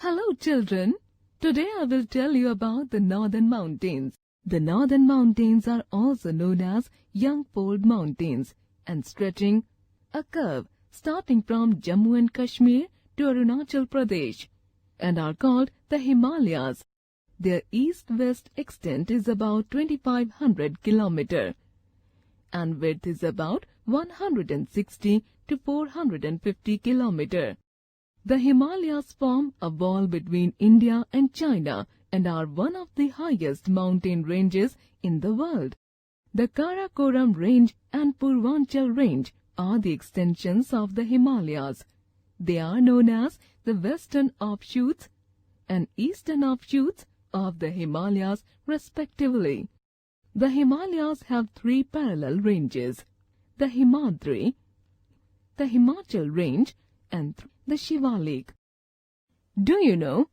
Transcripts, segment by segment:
Hello children, today I will tell you about the Northern Mountains. The Northern Mountains are also known as Young Fold Mountains and stretching a curve starting from Jammu and Kashmir to Arunachal Pradesh and are called the Himalayas. Their east-west extent is about 2500 km and width is about 160 to 450 km. The Himalayas form a wall between India and China and are one of the highest mountain ranges in the world. The Karakoram Range and Purvanchal Range are the extensions of the Himalayas. They are known as the western offshoots and eastern offshoots of the Himalayas respectively. The Himalayas have three parallel ranges: the Himadri, the Himachal Range, and the Shivalik. Do you know?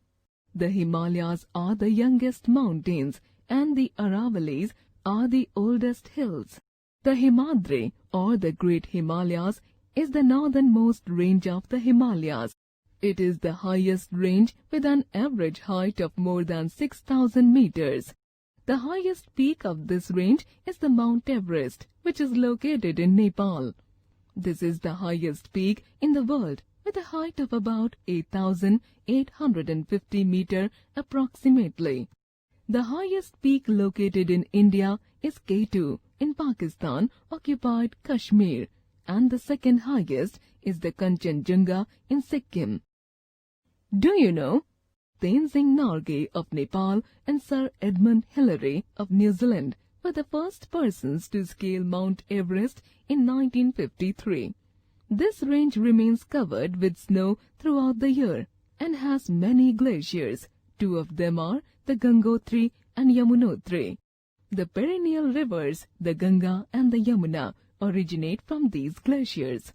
The Himalayas are the youngest mountains and the Aravalis are the oldest hills. The Himadri or the Great Himalayas is the northernmost range of the Himalayas. It is the highest range with an average height of more than 6,000 meters. The highest peak of this range is the Mount Everest, which is located in Nepal. This is the highest peak in the world with a height of about 8,850 meters approximately. The highest peak located in India is K2 in Pakistan occupied Kashmir, and the second highest is the Kanchenjunga in Sikkim. Do you know? Tenzing Norgay of Nepal and Sir Edmund Hillary of New Zealand were the first persons to scale Mount Everest in 1953. This range remains covered with snow throughout the year and has many glaciers. Two of them are the Gangotri and Yamunotri. The perennial rivers, the Ganga and the Yamuna, originate from these glaciers.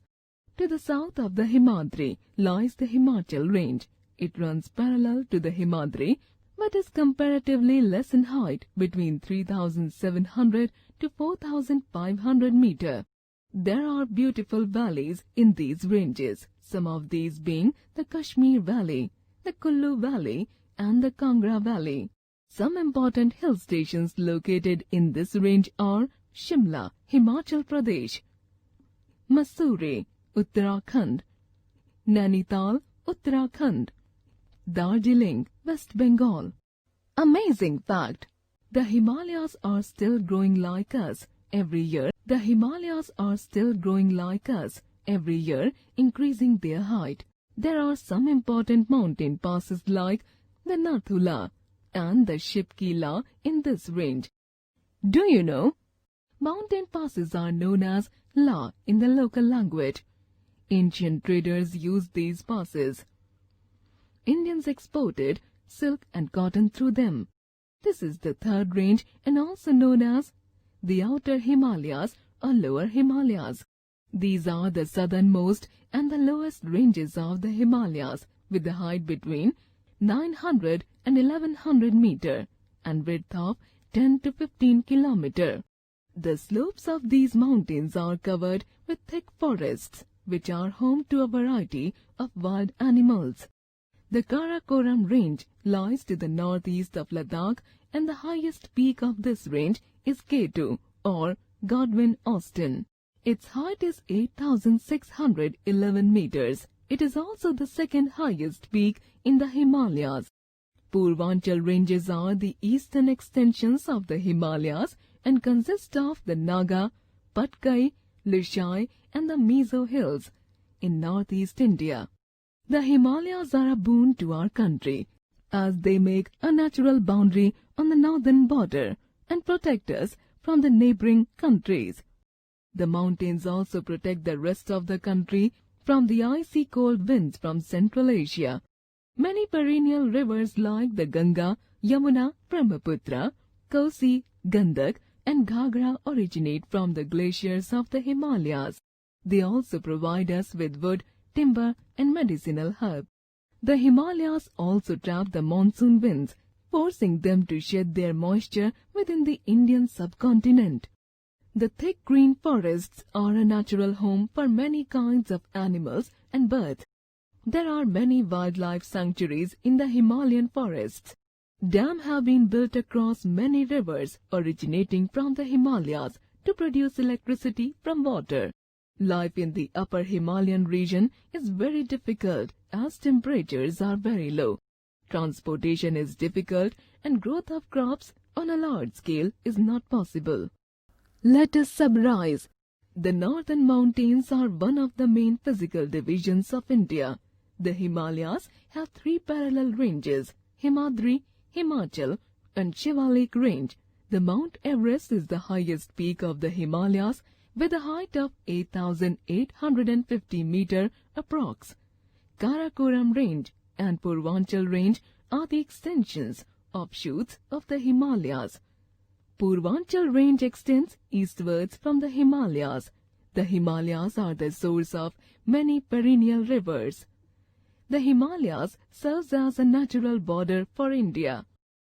To the south of the Himadri lies the Himachal Range. It runs parallel to the Himadri but is comparatively less in height, between 3,700 to 4,500 meters. There are beautiful valleys in these ranges, some of these being the Kashmir Valley, the Kullu Valley and the Kangra Valley. Some important hill stations located in this range are Shimla, Himachal Pradesh, Mussoorie, Uttarakhand, Nainital, Uttarakhand, Darjeeling, West Bengal. Amazing fact! The Himalayas are still growing like us every year. The Himalayas are still growing like us every year, increasing their height. There are some important mountain passes like the Nathula and the Shipkila in this range. Do you know? Mountain passes are known as La in the local language. Ancient traders used these passes. Indians exported silk and cotton through them. This is the third range and also known as the Outer Himalayas or Lower Himalayas. These are the southernmost and the lowest ranges of the Himalayas, with the height between 900 and 1100 meters and width of 10 to 15 kilometers. The slopes of these mountains are covered with thick forests, which are home to a variety of wild animals. The Karakoram Range lies to the northeast of Ladakh, and the highest peak of this range is K2 or Godwin Austen. Its height is 8,611 meters. It is also the second highest peak in the Himalayas. Purvanchal ranges are the eastern extensions of the Himalayas and consist of the Naga, Patkai, Lishai and the Mizo Hills in northeast India. The Himalayas are a boon to our country as they make a natural boundary on the northern border and protect us from the neighboring countries. The mountains also protect the rest of the country from the icy cold winds from Central Asia. Many perennial rivers like the Ganga, Yamuna, Brahmaputra, Kosi, Gandak and Ghagra originate from the glaciers of the Himalayas. They also provide us with wood, timber and medicinal herb. The Himalayas also trap the monsoon winds, forcing them to shed their moisture within the Indian subcontinent. The thick green forests are a natural home for many kinds of animals and birds. There are many wildlife sanctuaries in the Himalayan forests. Dams have been built across many rivers originating from the Himalayas to produce electricity from water. Life in the upper Himalayan region is very difficult as temperatures are very low. Transportation is difficult and growth of crops on a large scale is not possible. Let us summarize. The northern mountains are one of the main physical divisions of India. The Himalayas have three parallel ranges, Himadri, Himachal and Shivalik Range. The Mount Everest is the highest peak of the Himalayas with a height of 8,850 meter approx. Karakoram Range and Purvanchal Range are the extensions, offshoots of the Himalayas. Purvanchal Range extends eastwards from the Himalayas. The Himalayas are the source of many perennial rivers. The Himalayas serves as a natural border for India.